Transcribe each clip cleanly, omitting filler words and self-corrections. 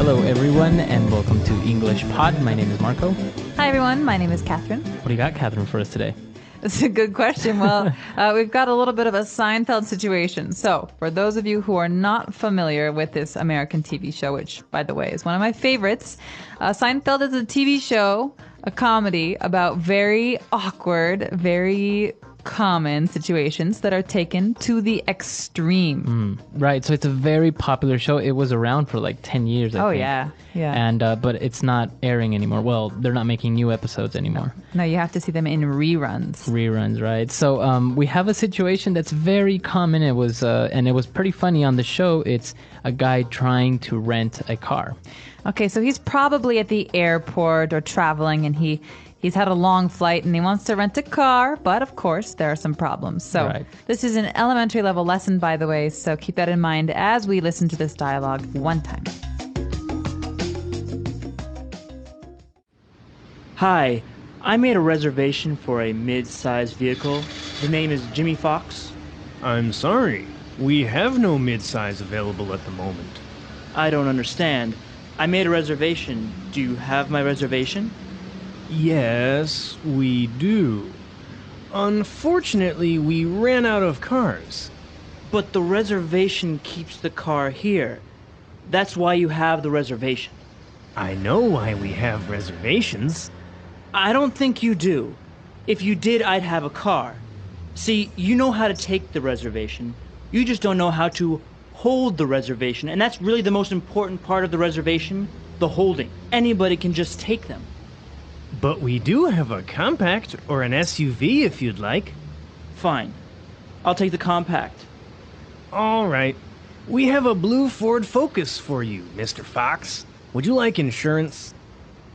Hello, everyone, and welcome to EnglishPod. My name is Marco. Hi, everyone. My name is Catherine. What do you got, Catherine, for us today? That's a good question. Well, we've got a little bit of a Seinfeld situation. So, for those of you who are not familiar with this American TV show, which, by the way, is one of my favorites, Seinfeld is a TV show, a comedy about very awkward, very common situations that are taken to the extreme. Right, so it's a very popular show. It was around for like 10 years, I think. Yeah. And but it's not airing anymore. Well, they're not making new episodes anymore. No, you have to see them in reruns. Reruns, right? So we have a situation that's very common. It was pretty funny on the show. It's a guy trying to rent a car. Okay, so he's probably at the airport or traveling, and he's had a long flight and he wants to rent a car, but of course there are some problems. So Right. This is an elementary level lesson, by the way, so keep that in mind as we listen to this dialogue one time. Hi, I made a reservation for a mid-sized vehicle. The name is Jimmy Fox. I'm sorry. We have no midsize available at the moment. I don't understand. I made a reservation. Do you have my reservation? Yes, we do. Unfortunately, we ran out of cars. But the reservation keeps the car here. That's why you have the reservation. I know why we have reservations. I don't think you do. If you did, I'd have a car. See, you know how to take the reservation. You just don't know how to hold the reservation. And that's really the most important part of the reservation, the holding. Anybody can just take them. But we do have a compact or an SUV if you'd like. Fine. I'll take the compact. All right. We have a blue Ford Focus for you, Mr. Fox. Would you like insurance?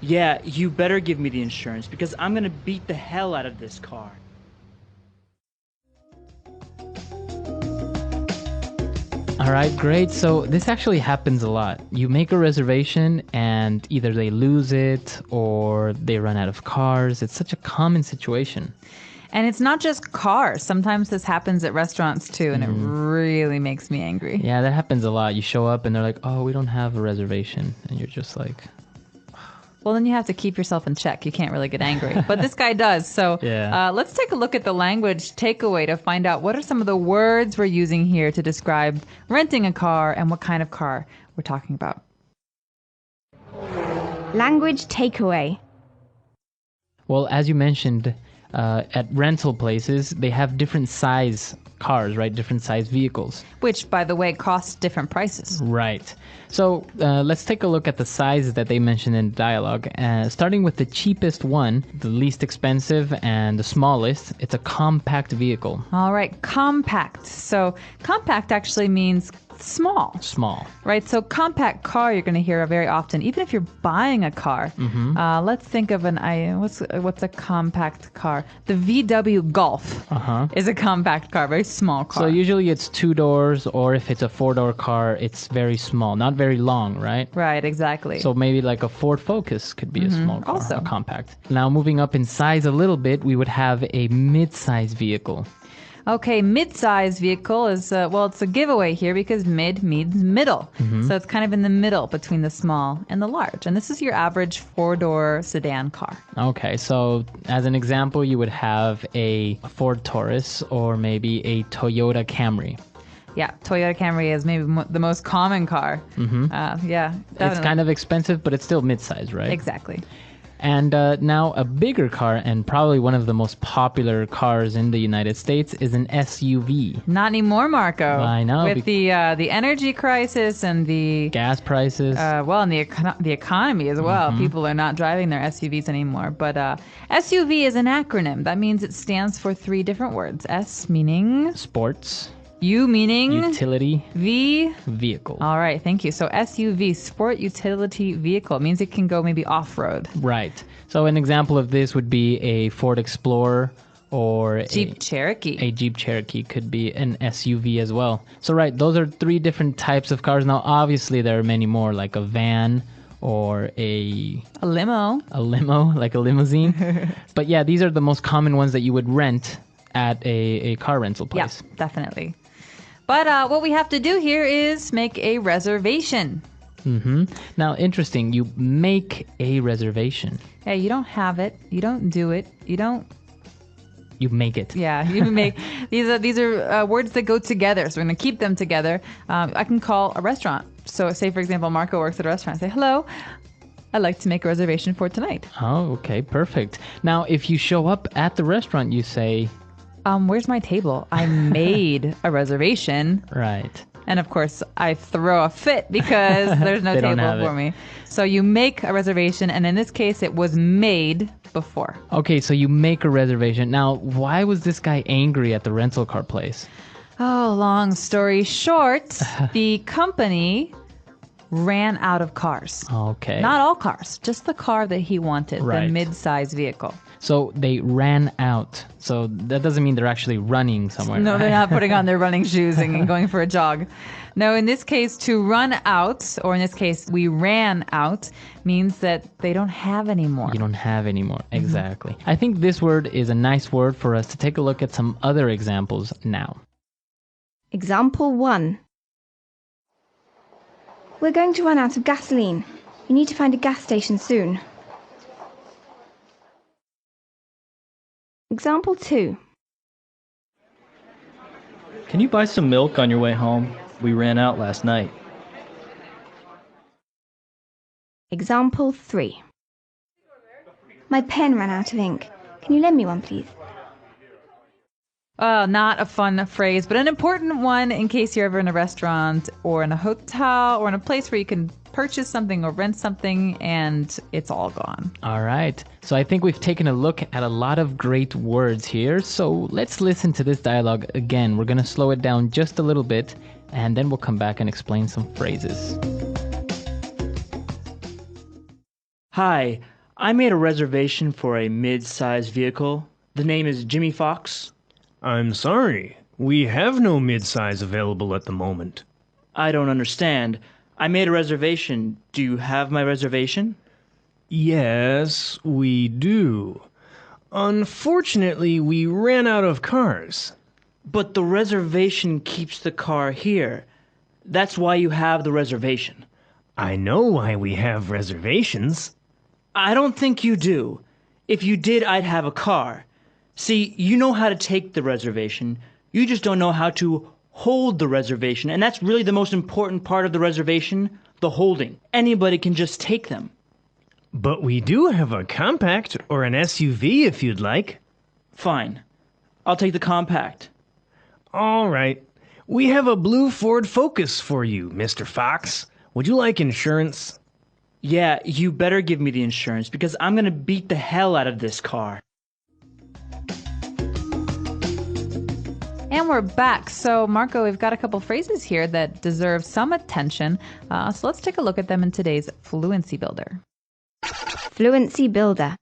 Yeah, you better give me the insurance because I'm gonna beat the hell out of this car. All right, great. So this actually happens a lot. You make a reservation and either they lose it or they run out of cars. It's such a common situation. And it's not just cars. Sometimes this happens at restaurants too, and it really makes me angry. Yeah, that happens a lot. You show up and they're like, oh, we don't have a reservation. And you're just like... Well, then you have to keep yourself in check. You can't really get angry. But this guy does. So Yeah. Let's take a look at the language takeaway to find out what are some of the words we're using here to describe renting a car and what kind of car we're talking about. Language takeaway. Well, as you mentioned, at rental places, they have different size cars, right? Different size vehicles. Which, by the way, costs different prices. Right. So let's take a look at the sizes that they mentioned in the dialogue. Starting with the cheapest one, the least expensive, and the smallest, it's a compact vehicle. All right, compact. So compact actually means small. Small. Right, so compact car you're going to hear very often, even if you're buying a car. Let's think of what's a compact car? The VW Golf is a compact car, very small car. So usually it's 2 doors, or if it's a 4-door car, it's very small, not very long, right? Right, exactly. So maybe like a Ford Focus could be a small car, Also. a compact. Now moving up in size a little bit, we would have a mid-size vehicle. Okay, mid-size vehicle is, it's a giveaway here because mid means middle. So it's kind of in the middle between the small and the large. And this is your average 4-door sedan car. Okay, so as an example, you would have a Ford Taurus or maybe a Toyota Camry. Yeah, Toyota Camry is maybe the most common car. Yeah, It's definitely. kind of expensive, but it's still mid-size, right? Exactly. And now a bigger car, and probably one of the most popular cars in the United States, is an SUV. Not anymore, Marco. I know. With the energy crisis and the Gas prices. and the economy as well. People are not driving their SUVs anymore. But SUV is an acronym. That means it stands for 3 different words. S meaning Sports. U meaning Utility. V. Vehicle. All right, thank you. So SUV, sport utility vehicle, it means it can go maybe off-road. Right. So an example of this would be a Ford Explorer or Jeep Cherokee. a Jeep Cherokee could be an SUV as well. So right, those are 3 different types of cars. Now obviously there are many more, like a van or a limo. Like a limousine. But yeah, these are the most common ones that you would rent at a car rental place. Yeah, definitely. But what we have to do here is make a reservation. Now, interesting. You make a reservation. Yeah, you don't have it. You don't do it. You don't. You make it. Yeah, you make these are words that go together. So we're going to keep them together. I can call a restaurant. So, say for example, Marco works at a restaurant. Say, "Hello, I'd like to make a reservation for tonight." Oh, okay, perfect. Now, if you show up at the restaurant, you say, Where's my table? I made a reservation. right. And of course, I throw a fit because there's no They don't table have for it. me. So you make a reservation, and in this case, it was made before. Okay, so you make a reservation. Now, why was this guy angry at the rental car place? Oh, long story short, the company ran out of cars. Okay. Not all cars, just the car that he wanted, Right. the mid-size vehicle. So they ran out. So that doesn't mean they're actually running somewhere. No, they're right? not putting on their running shoes and going for a jog. No, in this case, to run out, or in this case, we ran out, means that they don't have any more. You don't have any more. Exactly. I think this word is a nice word for us to take a look at some other examples now. Example 1. We're going to run out of gasoline. You need to find a gas station soon. Example 2. Can you buy some milk on your way home? We ran out last night. Example 3. My pen ran out of ink. Can you lend me one, please? Not a fun phrase, but an important one in case you're ever in a restaurant or in a hotel or in a place where you can purchase something or rent something and it's all gone. All right. So I think we've taken a look at a lot of great words here. So let's listen to this dialogue again. We're going to slow it down just a little bit and then we'll come back and explain some phrases. Hi, I made a reservation for a mid-sized vehicle. The name is Jimmy Fox. I'm sorry. We have no midsize available at the moment. I don't understand. I made a reservation. Do you have my reservation? Yes, we do. Unfortunately, we ran out of cars. But the reservation keeps the car here. That's why you have the reservation. I know why we have reservations. I don't think you do. If you did, I'd have a car. See, you know how to take the reservation. You just don't know how to hold the reservation. And that's really the most important part of the reservation, the holding. Anybody can just take them. But we do have a compact or an SUV if you'd like. Fine. I'll take the compact. All right. We have a blue Ford Focus for you, Mr. Fox. Would you like insurance? Yeah, you better give me the insurance because I'm gonna beat the hell out of this car. And we're back. So, Marco, we've got a couple phrases here that deserve some attention. So let's take a look at them in today's Fluency Builder. Fluency Builder.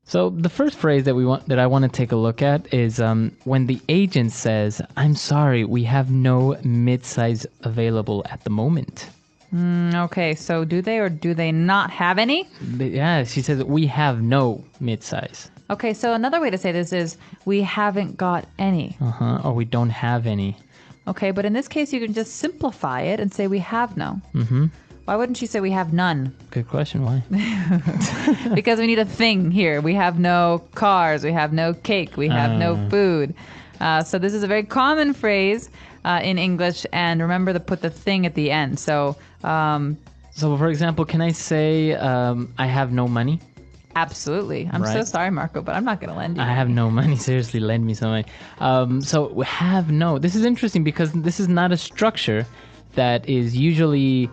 So the first phrase that I want to take a look at is when the agent says, "I'm sorry, we have no midsize available at the moment." Okay, so do they or do they not have any? Yeah, she says we have no midsize. Okay, so another way to say this is we haven't got any. Or we don't have any. Okay, but in this case, you can just simplify it and say we have no. Why wouldn't you say we have none? Good question. Why? Because we need a thing here. We have no cars. We have no cake. We have no food. So this is a very common phrase in English. And remember to put the thing at the end. So, So, for example, can I say I have no money? absolutely. I'm so Right. sorry, Marco, but I'm not going to lend you. I have no money. Seriously, lend me some money. So we have no. This is interesting because this is not a structure that is usually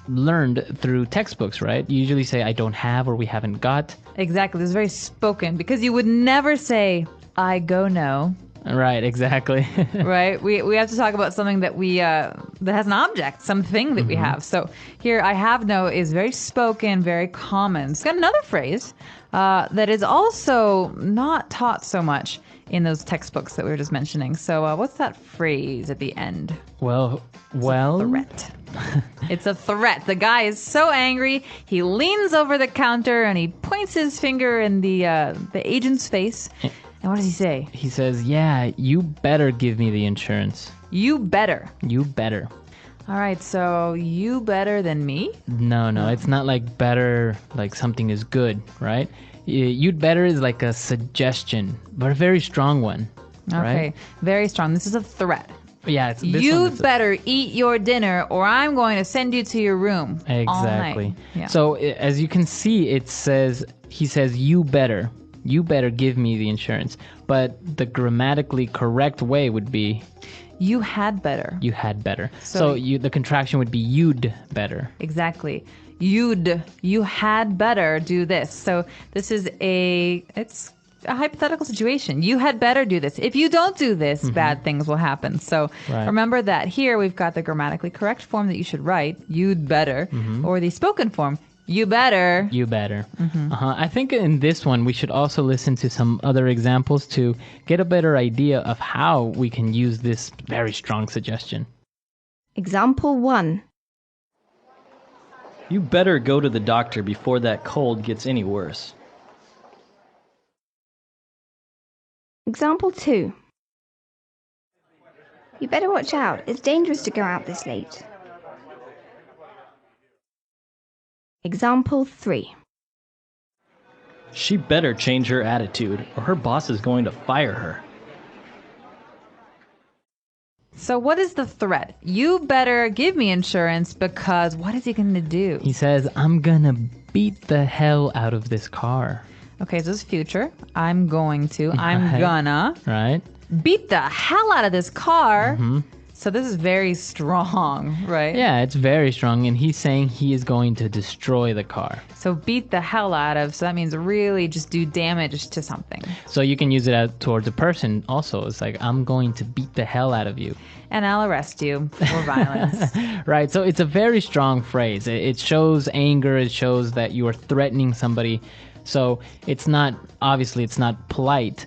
learned through textbooks, right? You usually say I don't have or we haven't got. Exactly. This is very spoken because you would never say I go no. Right, exactly. Right? We have to talk about something that we that has an object, something that we have. So here, I have no is very spoken, very common. It's got another phrase that is also not taught so much in those textbooks that we were just mentioning. So what's that phrase at the end? well, Threat. It's a threat. The guy is so angry, he leans over the counter and he points his finger in the agent's face. And what does he say? he says, yeah, you better give me the insurance. You better. You better. All right, so you better than me? No, it's not like better, like something is good, right? You'd better is like a suggestion, but a very strong one, Okay, right? very strong. This is a threat. Yeah, it's this one You'd is better eat your dinner or I'm going to send you to your room all exactly. night. Yeah. So as you can see, he says you better give me the insurance, but the grammatically correct way would be You had better. you had better. So The contraction would be you'd better. Exactly. You had better do this. So this is it's a hypothetical situation. You had better do this. If you don't do this, bad things will happen. So Right. remember that here we've got the grammatically correct form that you should write, you'd better, or the spoken form, you better. You better. I think in this one, we should also listen to some other examples to get a better idea of how we can use this very strong suggestion. Example 1. You better go to the doctor before that cold gets any worse. Example 2. You better watch out. It's dangerous to go out this late. Example 3. She better change her attitude, or her boss is going to fire her. So what is the threat? You better give me insurance because what is he going to do? He says, I'm gonna beat the hell out of this car, Okay, so this is future. I'm going to. I'm Right. gonna right? beat the hell out of this car. So this is very strong, right? Yeah, it's very strong, and he's saying he is going to destroy the car. So beat the hell out of, so that means really just do damage to something. So you can use it towards a person also. It's like, I'm going to beat the hell out of you. And I'll arrest you for violence. Right, so it's a very strong phrase. It shows anger, it shows that you are threatening somebody. So it's not polite.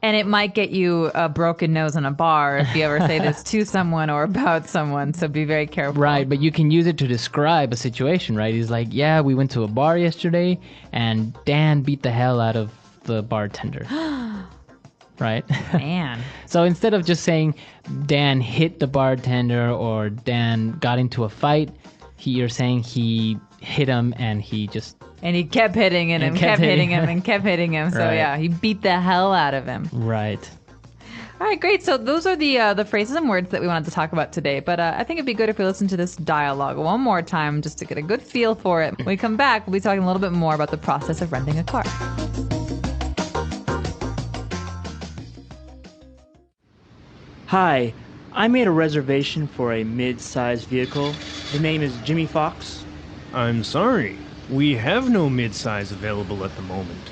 And it might get you a broken nose in a bar if you ever say this to someone or about someone, so be very careful. Right, but you can use it to describe a situation, right? He's like, yeah, we went to a bar yesterday and Dan beat the hell out of the bartender. Right? Man. So instead of just saying Dan hit the bartender or Dan got into a fight, you're saying he hit him and he just... And he kept hitting him and kept hitting him and kept hitting him. So Right. yeah, he beat the hell out of him. Right. All right, great. So those are the phrases and words that we wanted to talk about today. But I think it'd be good if we listen to this dialogue one more time just to get a good feel for it. When we come back, we'll be talking a little bit more about the process of renting a car. Hi, I made a reservation for a mid-sized vehicle. The name is Jimmy Fox. I'm sorry. We have no midsize available at the moment.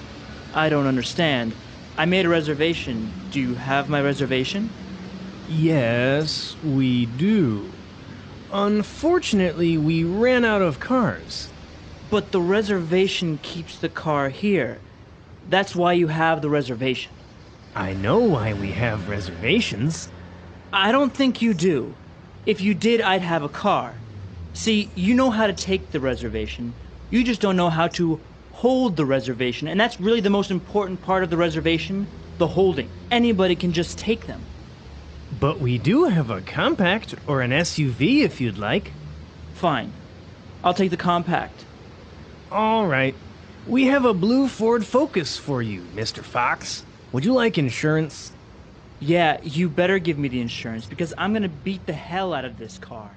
I don't understand. I made a reservation. Do you have my reservation? Yes, we do. Unfortunately, we ran out of cars. But the reservation keeps the car here. That's why you have the reservation. I know why we have reservations. I don't think you do. If you did, I'd have a car. See, you know how to take the reservation. You just don't know how to hold the reservation. And that's really the most important part of the reservation, the holding. Anybody can just take them. But we do have a compact or an SUV if you'd like. Fine. I'll take the compact. All right. We have a blue Ford Focus for you, Mr. Fox. Would you like insurance? Yeah, you better give me the insurance because I'm gonna beat the hell out of this car.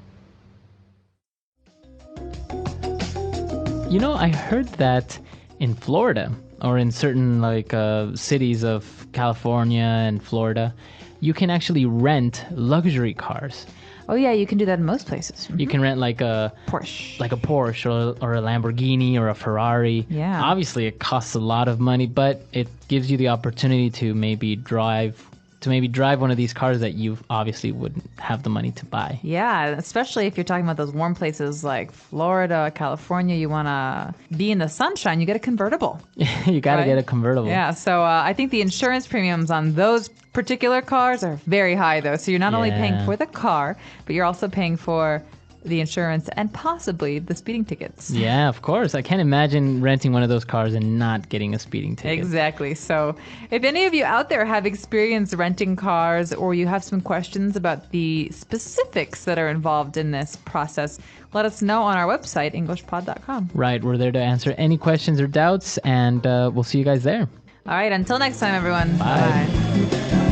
You know, I heard that in Florida or in certain cities of California and Florida, you can actually rent luxury cars. Oh yeah, you can do that in most places. You can rent like a Porsche. Porsche or a Lamborghini or a Ferrari. Yeah. Obviously, it costs a lot of money, but it gives you the opportunity to maybe drive one of these cars that you obviously wouldn't have the money to buy. Yeah, especially if you're talking about those warm places like Florida, California, you want to be in the sunshine, you get a convertible. You got to Right? get a convertible. Yeah, so I think the insurance premiums on those particular cars are very high, though. So you're not only paying Yeah. for the car, but you're also paying for the insurance, and possibly the speeding tickets. Yeah, of course. I can't imagine renting one of those cars and not getting a speeding ticket. Exactly. So if any of you out there have experience renting cars, or you have some questions about the specifics that are involved in this process, let us know on our website, EnglishPod.com. Right. We're there to answer any questions or doubts, and we'll see you guys there. All right. Until next time, everyone. Bye. Bye.